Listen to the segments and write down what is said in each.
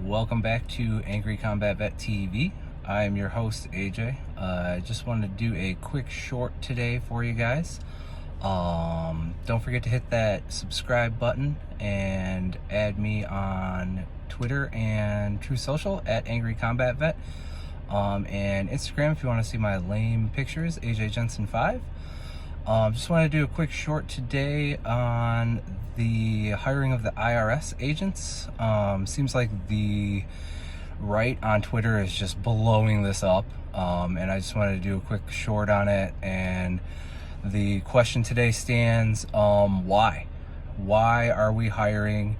Welcome back to Angry Combat Vet TV. I am your host, AJ. I just wanted to do a quick short today for you guys. Don't forget to hit that subscribe button and add me on Twitter and True Social at Angry Combat Vet. And Instagram if you want to see my lame pictures, AJ Jensen 5. Just want to do a quick short today on the hiring of the IRS agents. Seems like the right on Twitter is just blowing this up, and I just wanted to do a quick short on it. And the question today stands, why are we hiring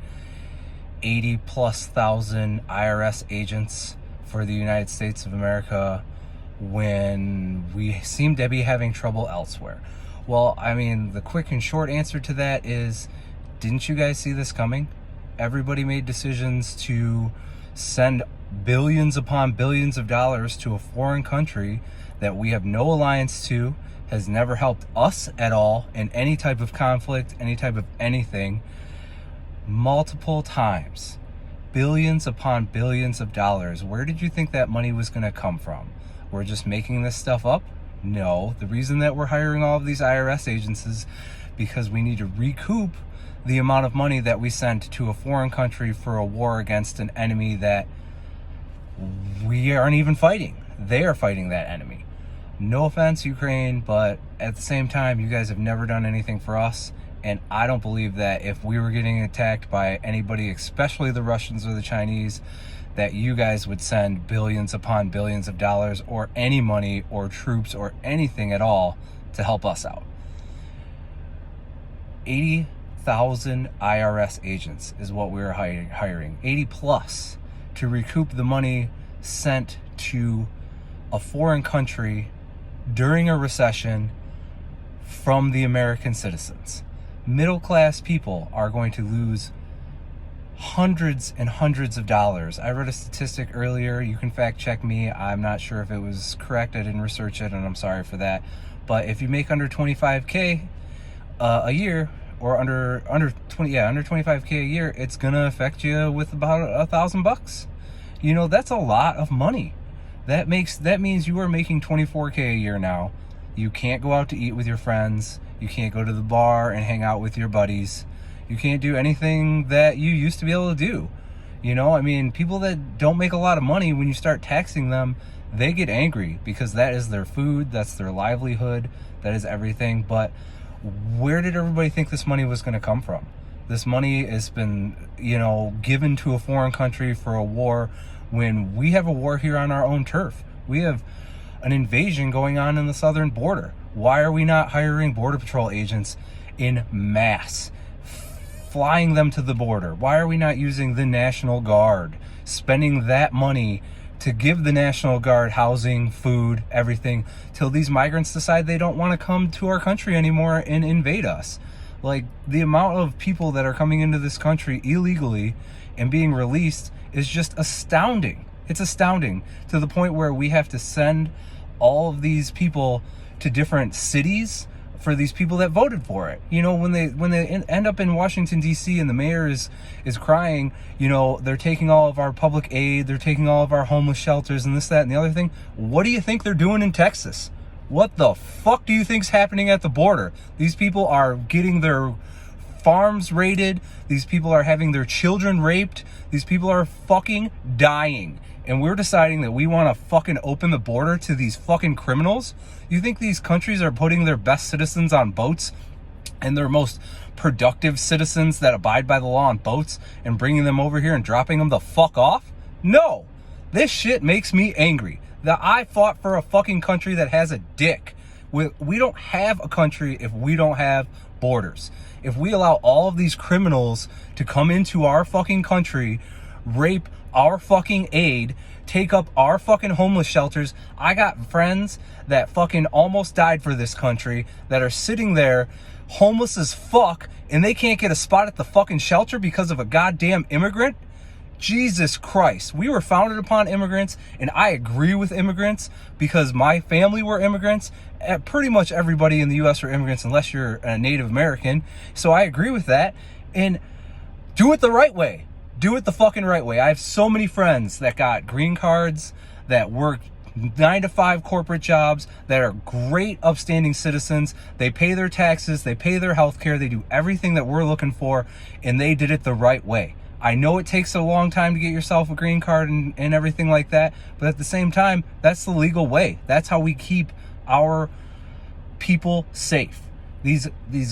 80,000+ IRS agents for the United States of America when we seem to be having trouble elsewhere? Well, I mean, the quick and short answer to that is, didn't you guys see this coming? Everybody made decisions to send billions upon billions of dollars to a foreign country that we have no alliance to, has never helped us at all in any type of conflict, any type of anything, multiple times. Billions upon billions of dollars. Where did you think that money was going to come from? We're just making this stuff up? No, the reason that we're hiring all of these IRS agents is because we need to recoup the amount of money that we sent to a foreign country for a war against an enemy that we aren't even fighting. They are fighting that enemy. No offense, Ukraine, but at the same time, you guys have never done anything for us. And I don't believe that if we were getting attacked by anybody, especially the Russians or the Chinese, that you guys would send billions upon billions of dollars or any money or troops or anything at all to help us out. 80,000 IRS agents is what we were hiring. 80 plus to recoup the money sent to a foreign country during a recession from the American citizens. Middle class people are going to lose hundreds and hundreds of dollars. I read a statistic earlier. You can fact check me. I'm not sure if it was correct. I didn't research it, and I'm sorry for that. But if you make under 25K a year, or under 25K a year, it's gonna affect you with about $1,000. You know, that's a lot of money. That means you are making 24K a year now. You can't go out to eat with your friends. You can't go to the bar and hang out with your buddies. You can't do anything that you used to be able to do. You know, I mean, people that don't make a lot of money, when you start taxing them, they get angry because that is their food, that's their livelihood, that is everything. But where did everybody think this money was going to come from? This money has been, given to a foreign country for a war when we have a war here on our own turf. We have an invasion going on in the southern border. Why are we not hiring Border Patrol agents in mass? Flying them to the border? Why are we not using the National Guard, spending that money to give the National Guard housing, food, everything, till these migrants decide they don't want to come to our country anymore and invade us? Like, the amount of people that are coming into this country illegally and being released is just astounding. It's astounding to the point where we have to send all of these people to different cities for these people that voted for it. You know, when they end up in Washington, D.C. and the mayor is crying, they're taking all of our public aid, they're taking all of our homeless shelters and this, that, and the other thing. What do you think they're doing in Texas? What the fuck do you think's happening at the border? These people are getting their farms raided. These people are having their children raped. These people are fucking dying. And we're deciding that we want to fucking open the border to these fucking criminals? You think these countries are putting their best citizens on boats and their most productive citizens that abide by the law on boats and bringing them over here and dropping them the fuck off? No. This shit makes me angry. That I fought for a fucking country that has a dick. We don't have a country if we don't have borders. If we allow all of these criminals to come into our fucking country, rape our fucking aid, take up our fucking homeless shelters. I got friends that fucking almost died for this country that are sitting there homeless as fuck and they can't get a spot at the fucking shelter because of a goddamn immigrant. Jesus Christ. We were founded upon immigrants, and I agree with immigrants because my family were immigrants. Pretty much everybody in the U.S. are immigrants unless you're a Native American. So I agree with that. And do it the right way. Do it the fucking right way. I have so many friends that got green cards, that work 9-to-5 corporate jobs, that are great upstanding citizens. They pay their taxes, they pay their health care, they do everything that we're looking for, and they did it the right way. I know it takes a long time to get yourself a green card and everything like that, but at the same time, that's the legal way. That's how we keep our people safe. These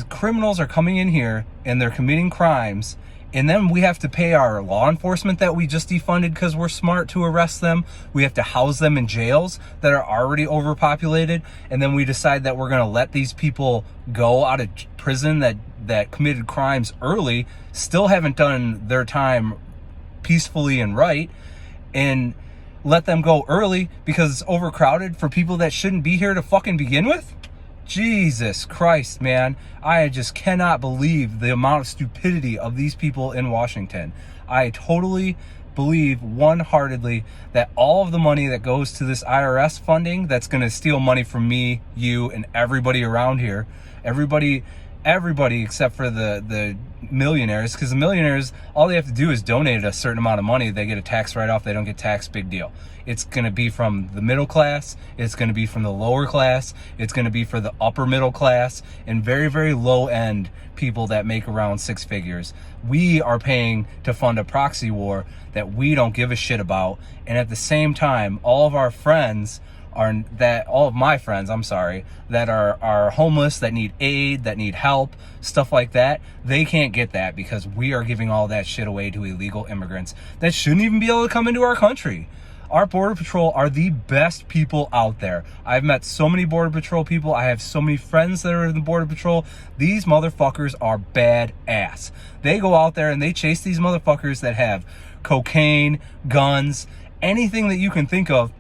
criminals are coming in here and they're committing crimes, and then we have to pay our law enforcement that we just defunded because we're smart to arrest them. We have to house them in jails that are already overpopulated, and then we decide that we're going to let these people go out of prison that committed crimes early, still haven't done their time peacefully and right, and let them go early because it's overcrowded for people that shouldn't be here to fucking begin with? Jesus Christ, man. I just cannot believe the amount of stupidity of these people in Washington. I totally believe one-heartedly that all of the money that goes to this IRS funding that's going to steal money from me, you, and everybody around here, everybody except for the millionaires, because the millionaires, all they have to do is donate a certain amount of money. They get a tax write-off. They don't get taxed. Big deal. It's going to be from the middle class. It's going to be from the lower class. It's going to be for the upper middle class and very, very low-end people that make around six figures. We are paying to fund a proxy war that we don't give a shit about. And at the same time, all of my friends that are homeless, that need aid, that need help, stuff like that, they can't get that because we are giving all that shit away to illegal immigrants that shouldn't even be able to come into our country. Our Border Patrol are the best people out there. I've met so many Border Patrol people. I have so many friends that are in the Border Patrol. These motherfuckers are badass. They go out there and they chase these motherfuckers that have cocaine, guns, anything that you can think of,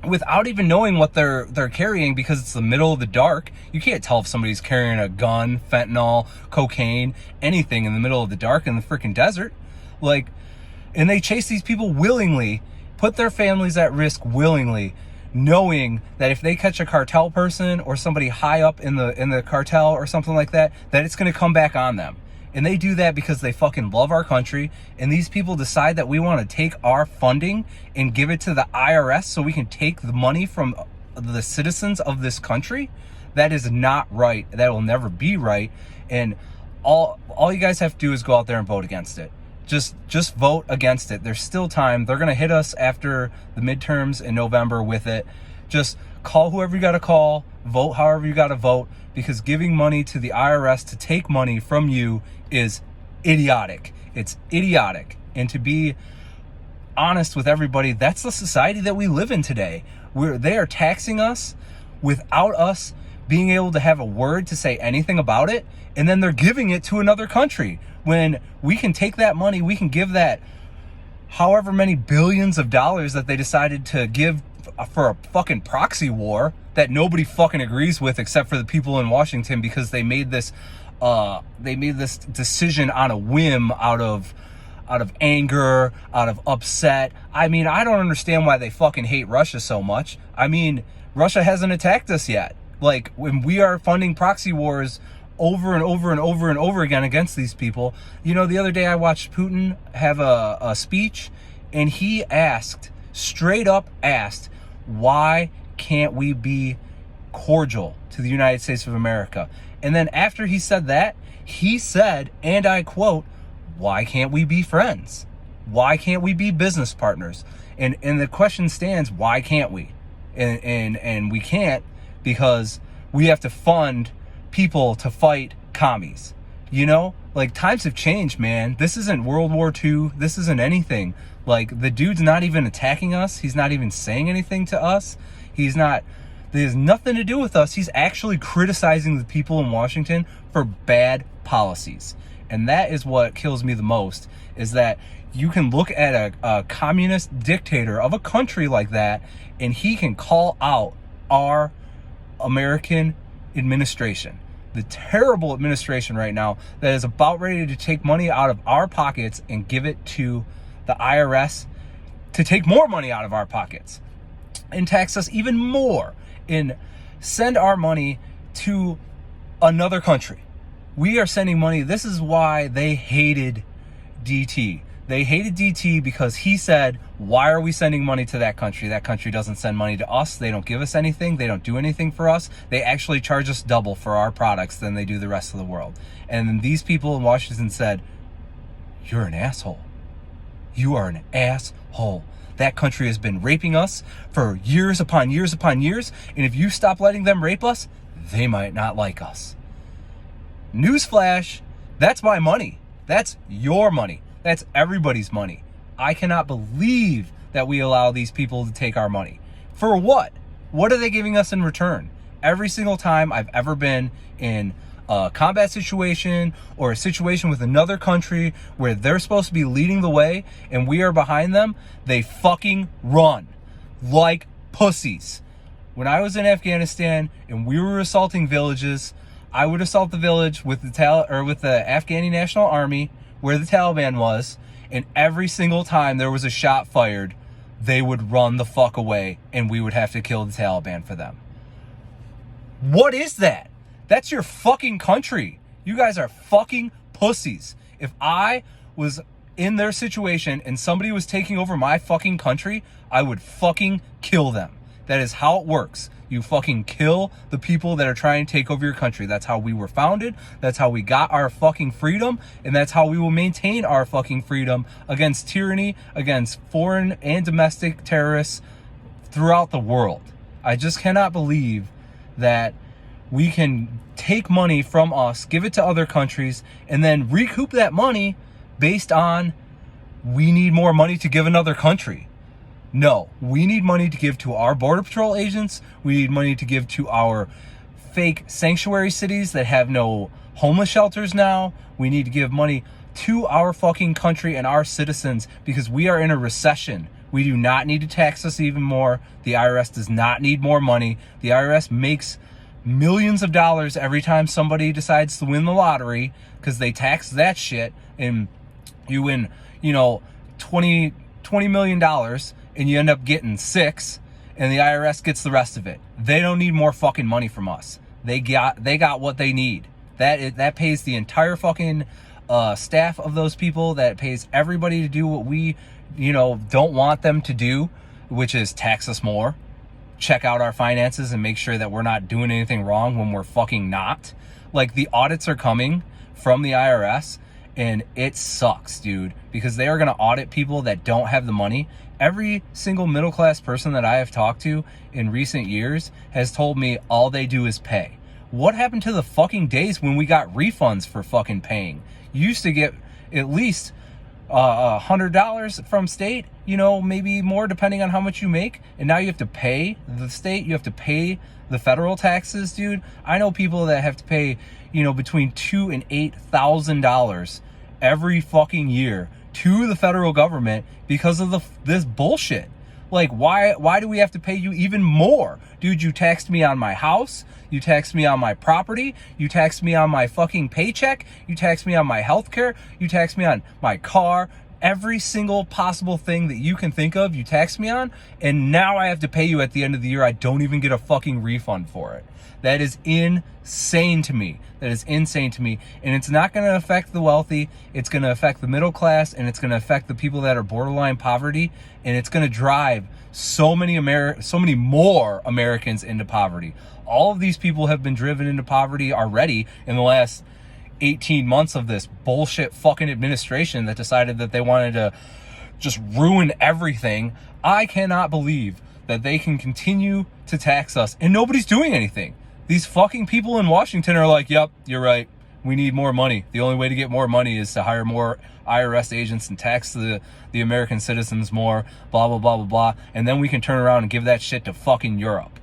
without even knowing what they're carrying, because it's the middle of the dark. You can't tell if somebody's carrying a gun, fentanyl, cocaine, anything in the middle of the dark in the freaking desert. And they chase these people willingly, put their families at risk willingly, knowing that if they catch a cartel person or somebody high up in the cartel or something like that, that it's going to come back on them. And they do that because they fucking love our country. And these people decide that we want to take our funding and give it to the IRS so we can take the money from the citizens of this country. That is not right. That will never be right. And all you guys have to do is go out there and vote against it. Just vote against it. There's still time. They're going to hit us after the midterms in November with it. Just call whoever you got to call, vote however you got to vote, because giving money to the IRS to take money from you is idiotic. It's idiotic. And to be honest with everybody, that's the society that we live in today. They are taxing us without us being able to have a word to say anything about it, and then they're giving it to another country. When we can take that money, we can give that however many billions of dollars that they decided to give for a fucking proxy war that nobody fucking agrees with except for the people in Washington, because they made this decision on a whim, out of anger, out of upset. I mean, I don't understand why they fucking hate Russia so much. I mean, Russia hasn't attacked us yet. When we are funding proxy wars over and over and over and over again against these people. The other day I watched Putin have a speech, and he straight up asked, why can't we be cordial to the United States of America? And then after he said that, he said, and I quote, why can't we be friends? Why can't we be business partners? And the question stands, why can't we? And we can't, because we have to fund people to fight commies. Times have changed, man. This isn't World War II. This isn't anything. The dude's not even attacking us. He's not even saying anything to us. There's nothing to do with us. He's actually criticizing the people in Washington for bad policies. And that is what kills me the most, is that you can look at a communist dictator of a country like that, and he can call out our American administration, the terrible administration right now that is about ready to take money out of our pockets and give it to the IRS to take more money out of our pockets and tax us even more and send our money to another country. We are sending money. This is why they hated DT. They hated DT because he said, why are we sending money to that country? That country doesn't send money to us. They don't give us anything. They don't do anything for us. They actually charge us double for our products than they do the rest of the world. And these people in Washington said, you're an asshole. You are an asshole. That country has been raping us for years upon years upon years. And if you stop letting them rape us, they might not like us. Newsflash, that's my money. That's your money. That's everybody's money. I cannot believe that we allow these people to take our money. For what? What are they giving us in return? Every single time I've ever been in a combat situation or a situation with another country where they're supposed to be leading the way and we are behind them, they fucking run like pussies. When I was in Afghanistan and we were assaulting villages, I would assault the village with the Afghani National Army where the Taliban was, and every single time there was a shot fired, they would run the fuck away and we would have to kill the Taliban for them. What is that? That's your fucking country. You guys are fucking pussies. If I was in their situation and somebody was taking over my fucking country, I would fucking kill them. That is how it works. You fucking kill the people that are trying to take over your country. That's how we were founded. That's how we got our fucking freedom. And that's how we will maintain our fucking freedom against tyranny, against foreign and domestic terrorists throughout the world. I just cannot believe that we can take money from us, give it to other countries, and then recoup that money based on we need more money to give another country. No, we need money to give to our Border Patrol agents. We need money to give to our fake sanctuary cities that have no homeless shelters now. We need to give money to our fucking country and our citizens because we are in a recession. We do not need to tax us even more. The IRS does not need more money. The IRS makes millions of dollars every time somebody decides to win the lottery because they tax that shit and you win, $20 million and you end up getting $6 and the IRS gets the rest of it. They don't need more fucking money from us. They got what they need. That pays the entire fucking staff of those people. That pays everybody to do what we, don't want them to do, which is tax us more, check out our finances and make sure that we're not doing anything wrong when we're fucking not. Like, the audits are coming from the IRS and it sucks, dude, because they are going to audit people that don't have the money. Every single middle-class person that I have talked to in recent years has told me all they do is pay. What happened to the fucking days when we got refunds for fucking paying? You used to get at least $100 from state, maybe more depending on how much you make. And now you have to pay the state. You have to pay the federal taxes, dude. I know people that have to pay, between $2,000 and $8,000 every fucking year to the federal government because of this bullshit. Like, why do we have to pay you even more? Dude, you taxed me on my house. You taxed me on my property. You taxed me on my fucking paycheck. You taxed me on my healthcare. You taxed me on my car. Every single possible thing that you can think of, you taxed me on. And now I have to pay you at the end of the year. I don't even get a fucking refund for it. That is insane to me. That is insane to me. And it's not going to affect the wealthy. It's going to affect the middle class, and it's going to affect the people that are borderline poverty. And it's going to drive so many more Americans into poverty. All of these people have been driven into poverty already in the last 18 months of this bullshit fucking administration that decided that they wanted to just ruin everything. I cannot believe that they can continue to tax us and nobody's doing anything. These fucking people in Washington are like, yep, you're right. We need more money. The only way to get more money is to hire more IRS agents and tax the American citizens more, blah, blah, blah, blah, blah. And then we can turn around and give that shit to fucking Europe.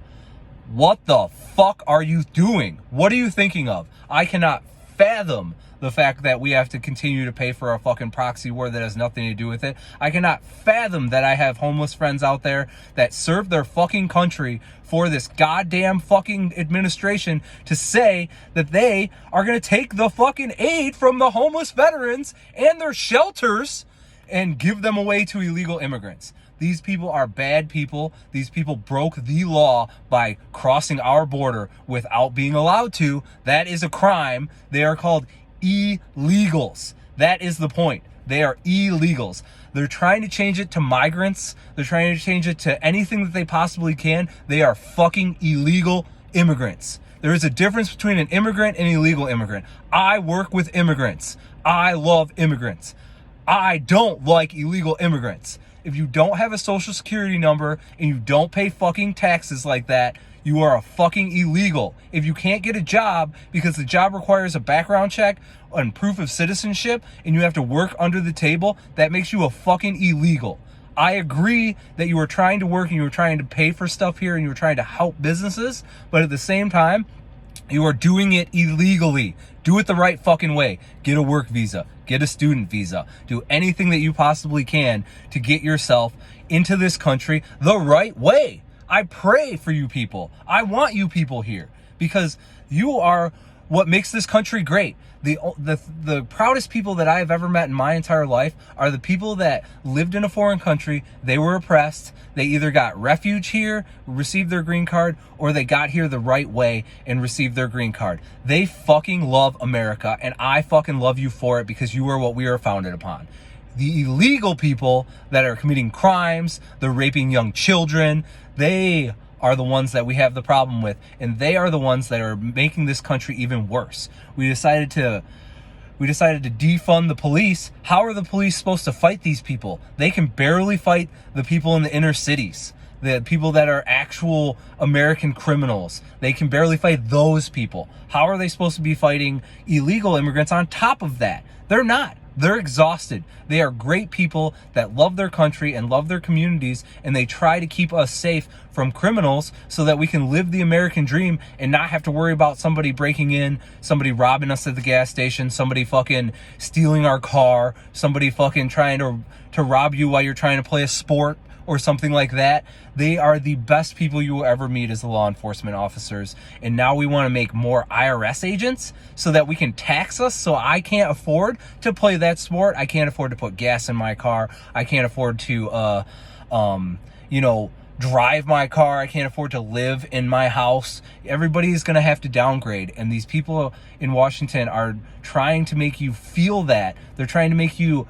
What the fuck are you doing? What are you thinking of? I cannot fathom the fact that we have to continue to pay for a fucking proxy war that has nothing to do with it. I cannot fathom that I have homeless friends out there that serve their fucking country for this goddamn fucking administration to say that they are going to take the fucking aid from the homeless veterans and their shelters and give them away to illegal immigrants. These people are bad people. These people broke the law by crossing our border without being allowed to. That is a crime. They are called illegals. That is the point. They are illegals. They're trying to change it to migrants. They're trying to change it to anything that they possibly can. They are fucking illegal immigrants. There is a difference between an immigrant and an illegal immigrant. I work with immigrants. I love immigrants. I don't like illegal immigrants. If you don't have a social security number and you don't pay fucking taxes like that, you are a fucking illegal. If you can't get a job because the job requires a background check and proof of citizenship and you have to work under the table, that makes you a fucking illegal. I agree that you were trying to work and you were trying to pay for stuff here and you were trying to help businesses, but at the same time, you are doing it illegally. Do it the right fucking way. Get a work visa. Get a student visa. Do anything that you possibly can to get yourself into this country the right way. I pray for you people. I want you people here because you are what makes this country great. The proudest people that I have ever met in my entire life are the people that lived in a foreign country. They were oppressed. They either got refuge here, received their green card, or they got here the right way and received their green card. They fucking love America, and I fucking love you for it because you are what we are founded upon. The illegal people that are committing crimes, they're raping young children, they are the ones that we have the problem with, and they are the ones that are making this country even worse. We decided to defund the police. How are the police supposed to fight these people? They can barely fight the people in the inner cities, the people that are actual American criminals. They can barely fight those people. How are they supposed to be fighting illegal immigrants on top of that? They're not. They're exhausted. They are great people that love their country and love their communities, and they try to keep us safe from criminals so that we can live the American dream and not have to worry about somebody breaking in, somebody robbing us at the gas station, somebody fucking stealing our car, somebody fucking trying to rob you while you're trying to play a sport or something like that. They are the best people you will ever meet as the law enforcement officers. And now we want to make more IRS agents so that we can tax us. So I can't afford to play that sport. I can't afford to put gas in my car. I can't afford to, drive my car. I can't afford to live in my house. Everybody's going to have to downgrade. And these people in Washington are trying to make you feel that. They're trying to make you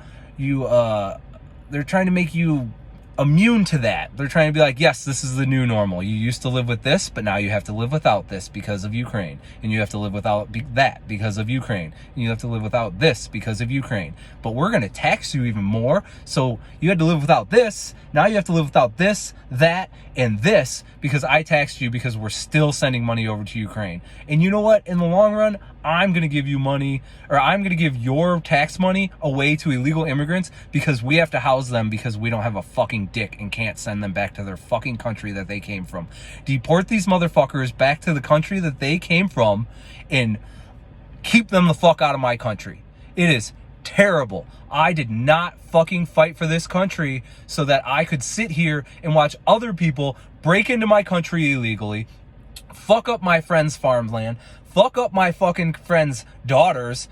immune to that. They're trying to be like, yes, this is the new normal. You used to live with this, but now you have to live without this because of Ukraine. And you have to live without that because of Ukraine. And you have to live without this because of Ukraine. But we're going to tax you even more. So you had to live without this. Now you have to live without this, that, and this because I taxed you because we're still sending money over to Ukraine. And you know what? In the long run, I'm going to give you money, or I'm going to give your tax money away to illegal immigrants because we have to house them because we don't have a fucking dick and can't send them back to their fucking country that they came from. Deport these motherfuckers back to the country that they came from and keep them the fuck out of my country. It is terrible. I did not fucking fight for this country so that I could sit here and watch other people break into my country illegally, fuck up my friends' farmland, fuck up my fucking friends' daughters,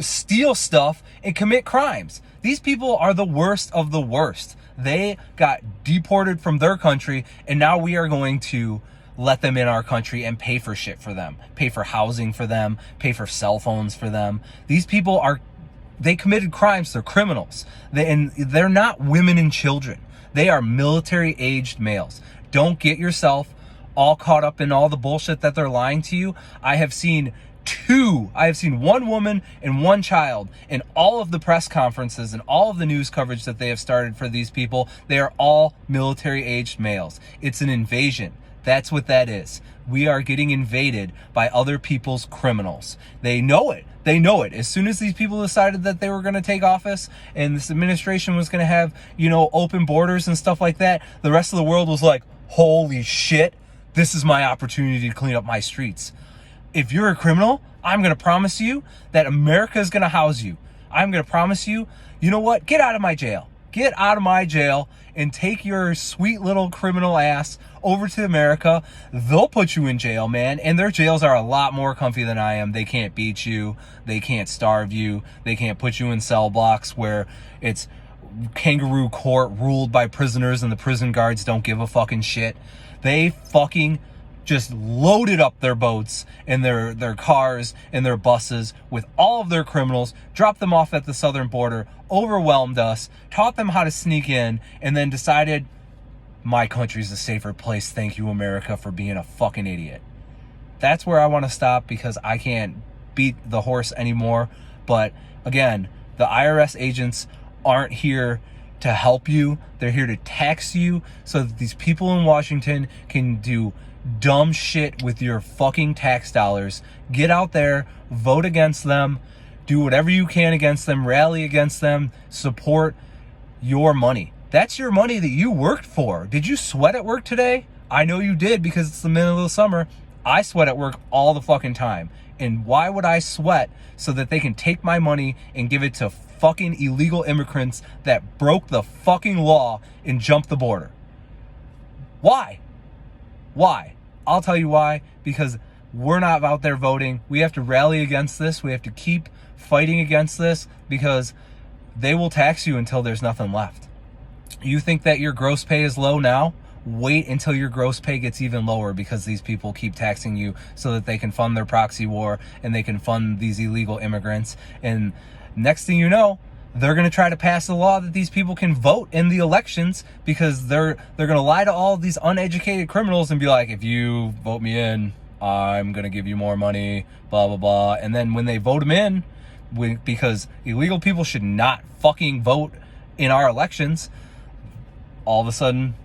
steal stuff, and commit crimes. These people are the worst of the worst. They got deported from their country, and now we are going to let them in our country and pay for shit for them, pay for housing for them, pay for cell phones for them. These people they committed crimes. They're criminals. They're not women and children. They are military-aged males. Don't get yourself all caught up in all the bullshit that they're lying to you. I have seen one woman and one child in all of the press conferences and all of the news coverage that they have started for these people. They are all military-aged males. It's an invasion. That's what that is. We are getting invaded by other people's criminals. They know it. They know it. As soon as these people decided that they were going to take office and this administration was going to have, open borders and stuff like that, the rest of the world was like, holy shit, this is my opportunity to clean up my streets. If you're a criminal, I'm going to promise you that America is going to house you. I'm going to promise you, you know what? Get out of my jail. Get out of my jail and take your sweet little criminal ass over to America. They'll put you in jail, man. And their jails are a lot more comfy than I am. They can't beat you. They can't starve you. They can't put you in cell blocks where it's kangaroo court ruled by prisoners and the prison guards don't give a fucking shit. They fucking just loaded up their boats and their cars and their buses with all of their criminals, dropped them off at the southern border, overwhelmed us, taught them how to sneak in, and then decided, my country's a safer place. Thank you, America, for being a fucking idiot. That's where I want to stop because I can't beat the horse anymore. But again, the IRS agents aren't here to help you. They're here to tax you so that these people in Washington can do dumb shit with your fucking tax dollars. Get out there, vote against them, do whatever you can against them, rally against them, support your money. That's your money that you worked for. Did you sweat at work today? I know you did because it's the middle of the summer. I sweat at work all the fucking time. And why would I sweat? So that they can take my money and give it to fucking illegal immigrants that broke the fucking law and jumped the border. Why? Why? I'll tell you why. Because we're not out there voting. We have to rally against this. We have to keep fighting against this because they will tax you until there's nothing left. You think that your gross pay is low now? Wait until your gross pay gets even lower because these people keep taxing you so that they can fund their proxy war and they can fund these illegal immigrants. And next thing you know, they're going to try to pass a law that these people can vote in the elections because they're going to lie to all these uneducated criminals and be like, if you vote me in, I'm going to give you more money, blah, blah, blah. And then when they vote them in, because illegal people should not fucking vote in our elections, all of a sudden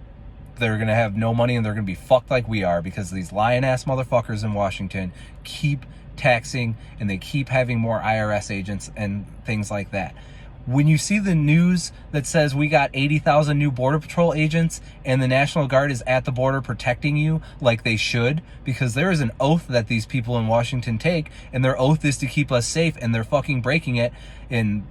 they're going to have no money and they're going to be fucked like we are because these lying ass motherfuckers in Washington keep taxing and they keep having more IRS agents and things like that. When you see the news that says we got 80,000 new Border Patrol agents and the National Guard is at the border protecting you like they should, because there is an oath that these people in Washington take and their oath is to keep us safe and they're fucking breaking it, and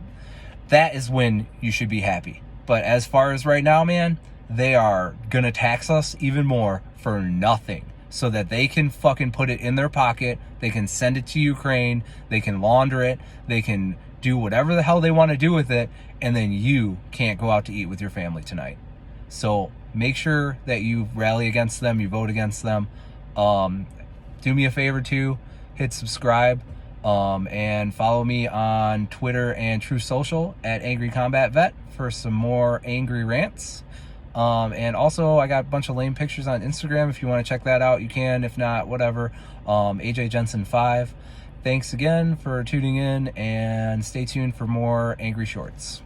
that is when you should be happy. But as far as right now, man, they are gonna tax us even more for nothing so that they can fucking put it in their pocket. They can send it to Ukraine. They can launder it. They can do whatever the hell they want to do with it. And then you can't go out to eat with your family tonight. So make sure that you rally against them. You vote against them. Do me a favor too. Hit subscribe. And follow me on Twitter and True Social at Angry Combat Vet for some more angry rants. And also I got a bunch of lame pictures on Instagram. If you want to check that out, you can. If not, whatever. AJ Jensen 5. Thanks again for tuning in and stay tuned for more angry shorts.